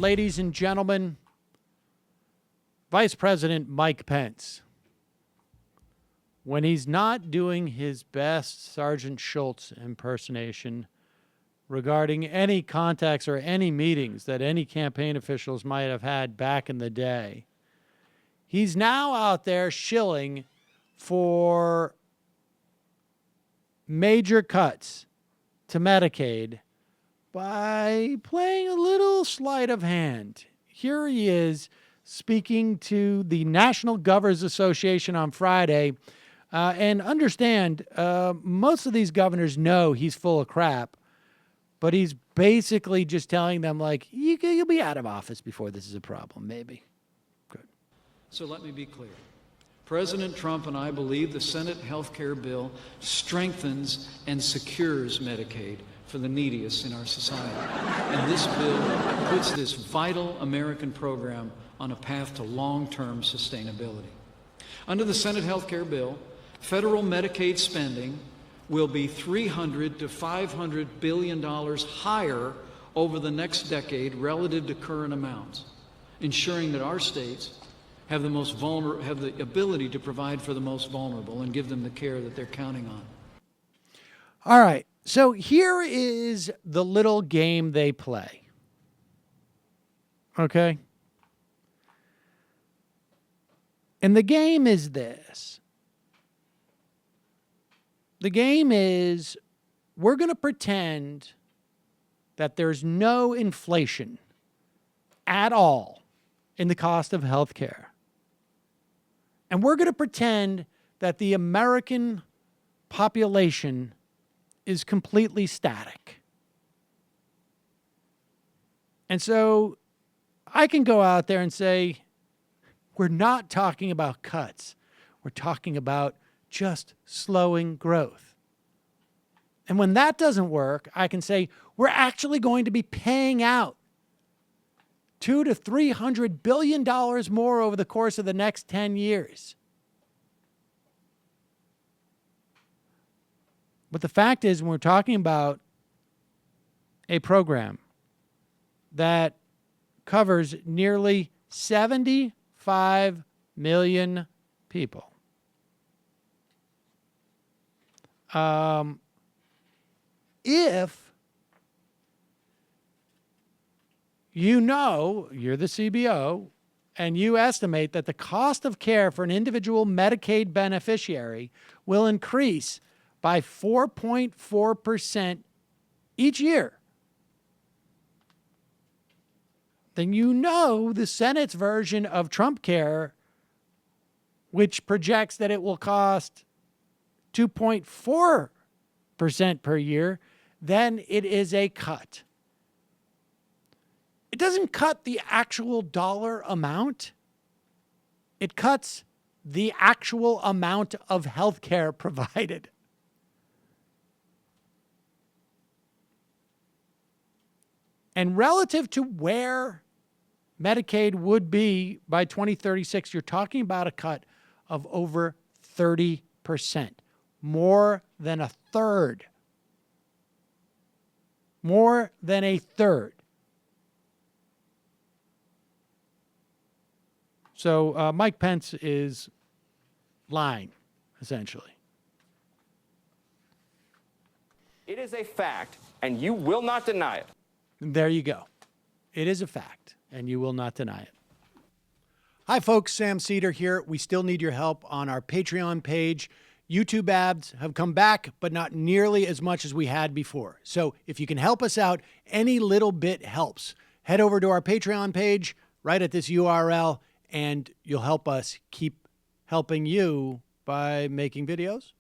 ladies and gentlemen, Vice President Mike Pence, when he's not doing his best Sergeant Schultz impersonation regarding any contacts or any meetings that any campaign officials might have had back in the day, he's now out there shilling for major cuts to Medicaid by playing a little sleight of hand. Here he is speaking to the National Governors Association on Friday. And understand, most of these governors know he's full of crap, but he's basically just telling them, like, you'll be out of office before this is a problem, maybe. Good. So let me be clear. President Trump and I believe the Senate health care bill strengthens and secures Medicaid for the neediest in our society. And this bill puts this vital American program on a path to long-term sustainability. Under the Senate health care bill, federal Medicaid spending will be $300 to $500 billion higher over the next decade relative to current amounts, ensuring that our states have the ability to provide for the most vulnerable and give them the care that they're counting on. All right. So here is the little game they play. Okay? And the game is this. The game is, we're going to pretend that there's no inflation at all in the cost of health care. And we're going to pretend that the American population is completely static. And so I can go out there and say, we're not talking about cuts. We're talking about just slowing growth. And when that doesn't work, I can say we're actually going to be paying out $200 to $300 billion more over the course of the next 10 years. But the fact is, when we're talking about a program that covers nearly 75 million people, if you know you're the CBO and you estimate that the cost of care for an individual Medicaid beneficiary will increase by 4.4% each year, then you know the Senate's version of Trump Care, which projects that it will cost 2.4% per year, then it is a cut. It doesn't cut the actual dollar amount. It cuts the actual amount of health care provided. And relative to where Medicaid would be by 2036, you're talking about a cut of over 30%, more than a third. More than a third. So Mike Pence is lying, essentially. It is a fact, and you will not deny it. There you go. It is a fact, and you will not deny it. Hi, folks. Sam Seder here. We still need your help on our Patreon page. YouTube ads have come back, but not nearly as much as we had before. So if you can help us out, any little bit helps. Head over to our Patreon page right at this URL, and you'll help us keep helping you by making videos